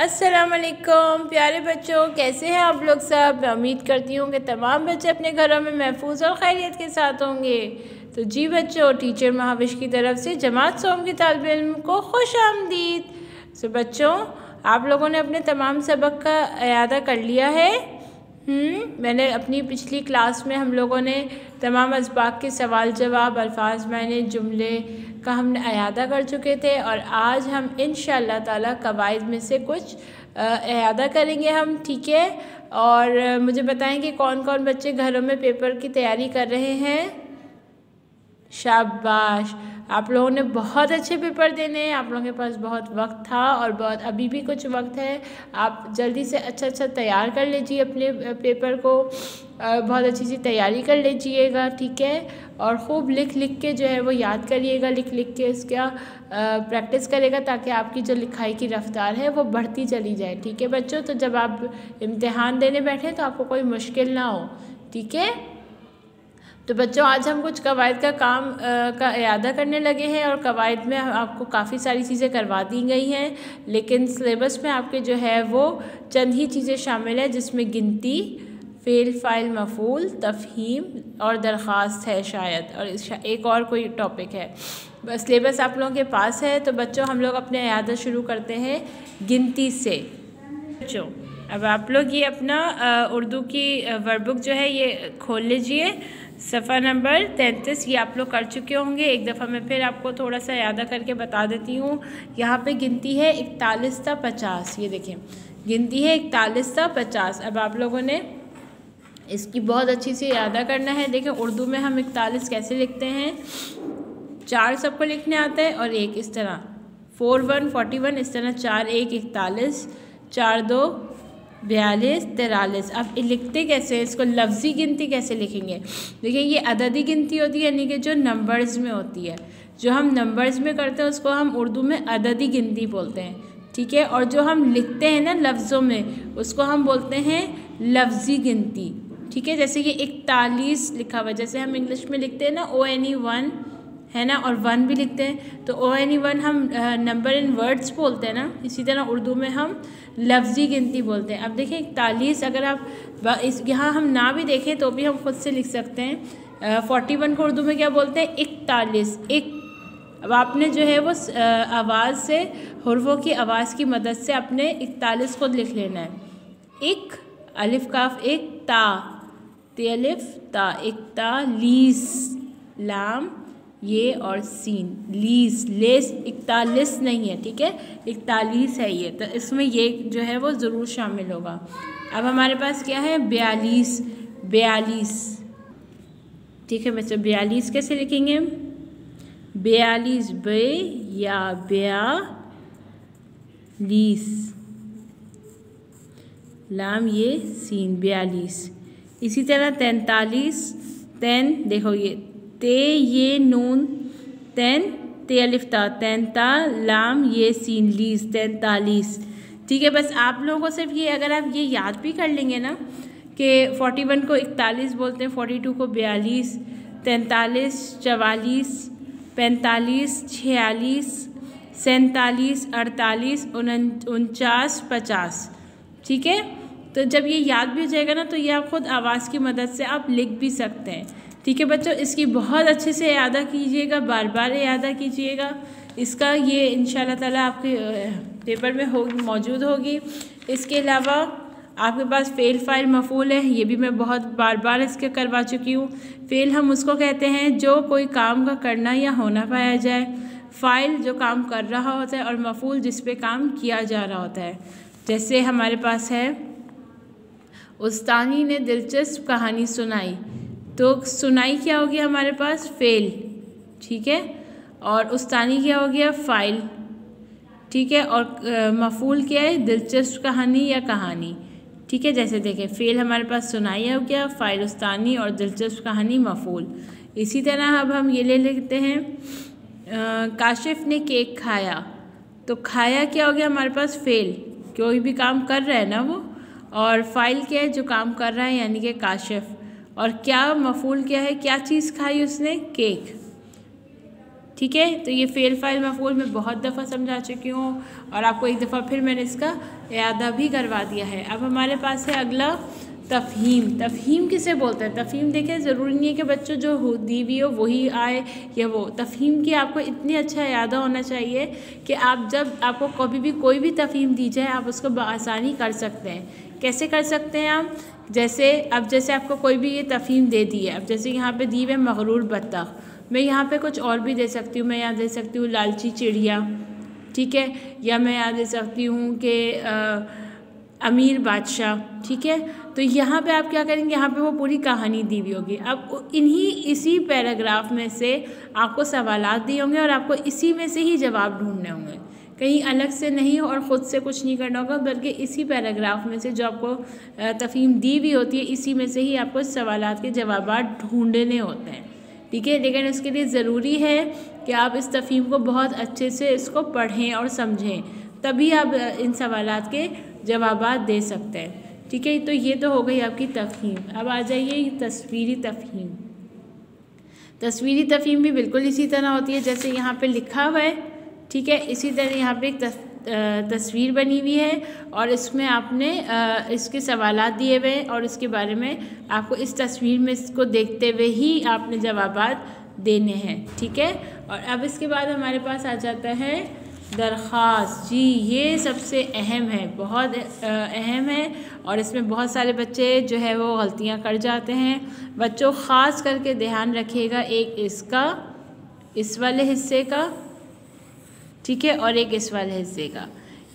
अस्सलामुअलैकुम प्यारे बच्चों, कैसे हैं आप लोग सब। मैं उम्मीद करती हूँ कि तमाम बच्चे अपने घरों में महफूज और खैरियत के साथ होंगे। तो जी बच्चों, टीचर महाविश की तरफ से जमात सोम की तालिब इल्म को खुश आमदीद। सो बच्चों, आप लोगों ने अपने तमाम सबक का इयादा कर लिया है। मैंने अपनी पिछली क्लास में हम लोगों ने तमाम असबाक के सवाल जवाब, अल्फाज मायने, जुमले का हमने इयादा कर चुके थे और आज हम इंशाअल्लाह ताला कवायद में से कुछ इयादा करेंगे हम, ठीक है। और मुझे बताएं कि कौन कौन बच्चे घरों में पेपर की तैयारी कर रहे हैं। शाबाश, आप लोगों ने बहुत अच्छे पेपर देने हैं। आप लोगों के पास बहुत वक्त था और बहुत अभी भी कुछ वक्त है। आप जल्दी से अच्छा तैयार कर लीजिए अपने पेपर को, बहुत अच्छी सी तैयारी कर लीजिएगा, ठीक है। और ख़ूब लिख के जो है वो याद करिएगा, लिख के इसका प्रैक्टिस करेगा ताकि आपकी जो लिखाई की रफ्तार है वो बढ़ती चली जाए, ठीक है बच्चों। तो जब आप इम्तिहान देने बैठें तो आपको कोई मुश्किल ना हो, ठीक है। तो बच्चों, आज हम कुछ कवायद का काम का इयादा करने लगे हैं और कवायद में आपको काफ़ी सारी चीज़ें करवा दी गई हैं, लेकिन सिलेबस में आपके जो है वो चंद ही चीज़ें शामिल है, जिसमें गिनती, फ़ेल, फ़ाइल, मफ़ूल, तफ़हीम और दरख्वास्त है शायद, और एक और कोई टॉपिक है। बस सिलेबस आप लोगों के पास है। तो बच्चों, हम लोग अपने इयादा शुरू करते हैं गिनती से। बच्चों, अब आप लोग ये अपना उर्दू की वर्कबुक जो है ये खोल लीजिए। सफ़ा नंबर 33 ये आप लोग कर चुके होंगे। एक दफ़ा मैं फिर आपको थोड़ा सा यादा करके बता देती हूँ। यहाँ पे गिनती है 41 से 50। ये देखें, गिनती है 41 से 50। अब आप लोगों ने इसकी बहुत अच्छी से यादा करना है। देखें, उर्दू में हम 41 कैसे लिखते हैं। 4 सबको लिखने आता है और 1 इस तरह, 4 1 41 इस तरह, 4 1 41, 4 2 42 43। अब लिखते कैसे हैं इसको, लफ्ज़ी गिनती कैसे लिखेंगे। देखिए, ये अददी गिनती होती है, यानी कि जो नंबर्स में होती है। जो हम नंबर्स में करते हैं उसको हम उर्दू में अददी गिनती बोलते हैं, ठीक है। और जो हम लिखते हैं ना लफ्ज़ों में, उसको हम बोलते हैं लफ्ज़ी गिनती, ठीक है। जैसे ये 41 लिखा हुआ है, जैसे हम इंग्लिश में लिखते हैं ना ONE1 है ना, और 1 भी लिखते हैं, तो ONE1 हम नंबर इन वर्ड्स बोलते हैं ना। इसी तरह उर्दू में हम लफ्ज़ी गिनती बोलते हैं। अब देखिए 41, अगर आप इस यहाँ हम ना भी देखें तो भी हम खुद से लिख सकते हैं। 41 को उर्दू में क्या बोलते हैं, 41, एक। अब आपने जो है वो आवाज़ से, हुर्फ़ों की आवाज़ की मदद से अपने 41 को लिख लेना है। एक अलिफ काफ, एक ता, ते अलिफ ता, एक ता, लीस, लाम ये और सीन, लीस, लेस, 41 नहीं है, ठीक है, 41 है ये। तो इसमें ये जो है वो ज़रूर शामिल होगा। अब हमारे पास क्या है, 42, ठीक है बच्चों। 42 कैसे लिखेंगे, 42 बे या ब्यालीस, लाम ये सीन, 42। इसी तरह 43, तैन, देखो ये ते ये नून, तैन, ते अलिफ ता, तैनता, लाम ये सीन, लीस, 43, ठीक है। बस आप लोगों को सिर्फ ये, अगर आप ये याद भी कर लेंगे ना कि 41 को 41 बोलते हैं, 42 को 42, 43 44, 45 46, 47 48, 49 50, ठीक है। तो जब ये याद भी हो जाएगा ना, तो ये आप खुद आवाज़ की मदद से आप लिख भी सकते हैं, ठीक है बच्चों। इसकी बहुत अच्छे से इयादा कीजिएगा, बार बार इयादा कीजिएगा। इसका ये इंशाल्लाह ताला आपके पेपर में मौजूद होगी। इसके अलावा आपके पास फ़ेल, फ़ाइल, मफ़ूल है, ये भी मैं बहुत बार इसके करवा चुकी हूँ। फ़ेल हम उसको कहते हैं जो कोई काम का करना या होना पाया जाए। फ़ाइल जो काम कर रहा होता है, और मफ़ूल जिस पे काम किया जा रहा होता है। जैसे हमारे पास है, उस्तानी ने दिलचस्प कहानी सुनाई, तो सुनाई क्या हो गया हमारे पास, फ़ेल, ठीक है। और उस्तानी क्या हो गया, फ़ाइल, ठीक है। और मफ़ूल क्या है, दिलचस्प कहानी या कहानी, ठीक है। जैसे देखें, फ़ेल हमारे पास सुनाई हो गया, फ़ाइल उस्तानी और दिलचस्प कहानी मफ़ूल। इसी तरह अब हम ये ले लेते हैं, काशिफ़ ने केक खाया, तो खाया क्या हो गया हमारे पास, फ़ेल, कोई भी काम कर रहा है ना वो। और फ़ाइल क्या है, जो काम कर रहा है, यानी कि काशिफ़। और क्या मफ़ूल क्या है, क्या चीज़ खाई उसने, केक, ठीक है। तो ये फ़ेल फाइल मफ़ूल मैं बहुत दफ़ा समझा चुकी हूँ और आपको एक दफ़ा फिर मैंने इसका इयादा भी करवा दिया है। अब हमारे पास है अगला तफ़हीम। तफ़हीम किसे बोलते हैं? तफ़हीम देखें, ज़रूरी नहीं है कि बच्चों जो दी हुई हो वही आए या वो। तफ़हीम की आपको इतनी अच्छा इयादा होना चाहिए कि आप जब आपको कभी भी कोई भी तफ़हीम दी जाए आप उसको बआसानी कर सकते हैं। कैसे कर सकते हैं आप? जैसे आपको कोई भी ये तफ़हीम दे दी है, अब जैसे यहाँ पे दी हुई है मग़रूर बत्तख, मैं यहाँ पे कुछ और भी दे सकती हूँ। मैं यहाँ दे सकती हूँ लालची चिड़िया, ठीक है, या मैं यहाँ दे सकती हूँ कि अमीर बादशाह, ठीक है। तो यहाँ पे आप क्या करेंगे, यहाँ पे वो पूरी कहानी दी हुई होगी। अब इसी पैराग्राफ में से आपको सवालात दिए होंगे और आपको इसी में से ही जवाब ढूंढने होंगे, कहीं अलग से नहीं और ख़ुद से कुछ नहीं करना होगा, बल्कि इसी पैराग्राफ में से जो आपको तफ़हीम दी हुई होती है इसी में से ही आपको सवालात के जवाबात ढूंढने होते हैं, ठीक है। लेकिन इसके लिए ज़रूरी है कि आप इस तफ़हीम को बहुत अच्छे से इसको पढ़ें और समझें, तभी आप इन सवालात के जवाबात दे सकते हैं, ठीक है। तो ये तो हो गई आपकी तफ़हीम। अब आ जाइए तस्वीरी तफ़हीम। तस्वीरी तफ़हीम भी बिल्कुल इसी तरह होती है जैसे यहाँ पे लिखा हुआ है, ठीक है। इसी तरह यहाँ पे एक तस्वीर बनी हुई है और इसमें आपने इसके सवालात दिए हुए हैं और इसके बारे में आपको इस तस्वीर में इसको देखते हुए ही आपने जवाबात देने हैं, ठीक है। और अब इसके बाद हमारे पास आ जाता है दरख्वास्त। जी ये सबसे अहम है, बहुत अहम है और इसमें बहुत सारे बच्चे जो है वो गलतियां कर जाते हैं। बच्चों ख़ास करके ध्यान रखिएगा, एक इसका इस वाले हिस्से का, ठीक है, और एक इस वाले हिस्से का।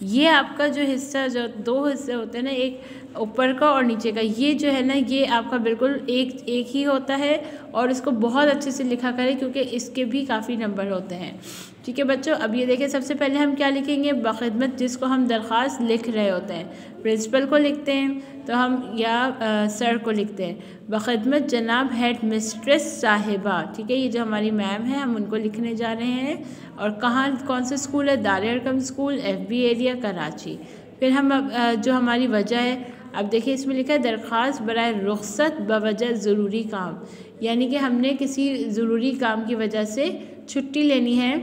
ये आपका जो हिस्सा, जो दो हिस्से होते हैं ना, एक ऊपर का और नीचे का, ये जो है ना ये आपका बिल्कुल एक ही होता है और इसको बहुत अच्छे से लिखा करें क्योंकि इसके भी काफ़ी नंबर होते हैं, ठीक है बच्चों। अब ये देखें, सबसे पहले हम क्या लिखेंगे, बख़िदमत जिसको हम दरख्वास्त लिख रहे होते हैं, प्रिंसिपल को लिखते हैं तो हम या सर को लिखते हैं, बख़िदमत जनाब हेड मिस्ट्रेस साहिबा, ठीक है। ये जो हमारी मैम है हम उनको लिखने जा रहे हैं और कहाँ कौन सा स्कूल है, दार-ए-अरक़म स्कूल, FB एरिया कराची। फिर हम जो हमारी वजह है, अब देखिए इसमें लिखा है दरख्वास्त बराए रुख़सत बवजह ज़रूरी काम, यानी कि हमने किसी ज़रूरी काम की वजह से छुट्टी लेनी है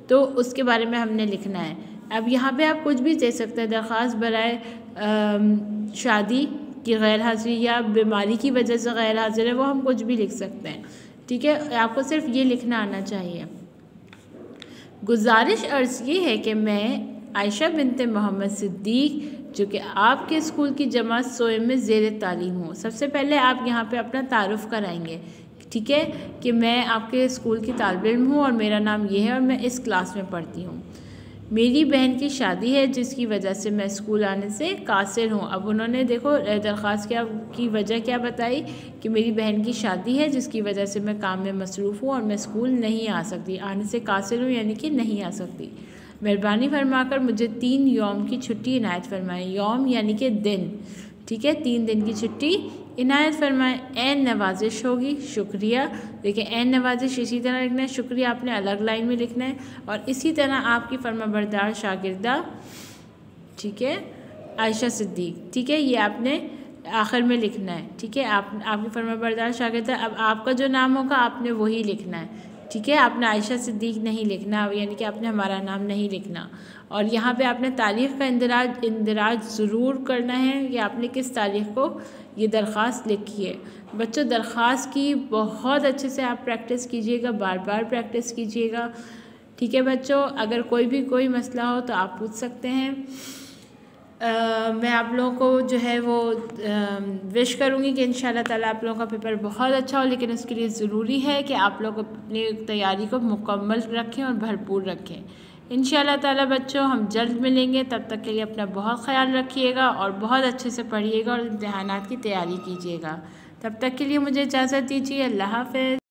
तो उसके बारे में हमने लिखना है। अब यहाँ पे आप कुछ भी दे सकते हैं, दरख्वास्त बराए शादी की गैर हाज़िरी या बीमारी की वजह से गैर हाज़िर है, वो हम कुछ भी लिख सकते हैं, ठीक है। आपको सिर्फ ये लिखना आना चाहिए। गुजारिश अर्ज़ ये है कि मैं आयशा बिनते मोहम्मद सिद्दीक़ जो कि आपके स्कूल की जमात सोए में ज़ेर तालीम हूँ। सबसे पहले आप यहाँ पे अपना तारुफ़ कराएंगे, ठीक है, कि मैं आपके स्कूल की तालिब इल्म हूँ और मेरा नाम ये है और मैं इस क्लास में पढ़ती हूँ। मेरी बहन की शादी है जिसकी वजह से मैं स्कूल आने से कासिर हूँ। अब उन्होंने देखो दरख्वास्त की वजह क्या बताई कि मेरी बहन की शादी है जिसकी वजह से मैं काम में मसरूफ़ हूँ और मैं स्कूल नहीं आ सकती, आने से कासिर हूँ यानी कि नहीं आ सकती। मेहरबानी फरमाकर मुझे 3 यौम की छुट्टी इनायत फरमाएँ। यौम यानी कि दिन, ठीक है, 3 दिन की छुट्टी इनायत फरमाएँ। एन नवाजिश होगी, शुक्रिया। देखिए एन नवाजिश इसी तरह लिखना है, शुक्रिया आपने अलग लाइन में लिखना है और इसी तरह आपकी फरमाबरदार शागिर्दा, ठीक है, आयशा सिद्दीक़, ठीक है, ये आपने आखिर में लिखना है, ठीक है। आपकी फरमाबरदार शागिर्दा, अब आपका जो नाम होगा आपने वही लिखना है, ठीक है। आपने आयशा सिद्दीक़ नहीं लिखना, यानी कि आपने हमारा नाम नहीं लिखना। और यहाँ पे आपने तारीख़ का इंदराज ज़रूर करना है कि आपने किस तारीख़ को ये दरख्वास्त लिखी है। बच्चों दरख्वास्त की बहुत अच्छे से आप प्रैक्टिस कीजिएगा, बार बार प्रैक्टिस कीजिएगा, ठीक है बच्चों। अगर कोई मसला हो तो आप पूछ सकते हैं। मैं आप लोगों को जो है वो विश करूँगी कि इंशाल्लाह ताला आप लोगों का पेपर बहुत अच्छा हो, लेकिन उसके लिए ज़रूरी है कि आप लोग अपनी तैयारी को मुकम्मल रखें और भरपूर रखें। इंशाल्लाह ताला बच्चों हम जल्द मिलेंगे, तब तक के लिए अपना बहुत ख्याल रखिएगा और बहुत अच्छे से पढ़िएगा और इम्तिहानात की तैयारी कीजिएगा। तब तक के लिए मुझे इजाज़त दीजिए, अल्लाह हाफ़िज़।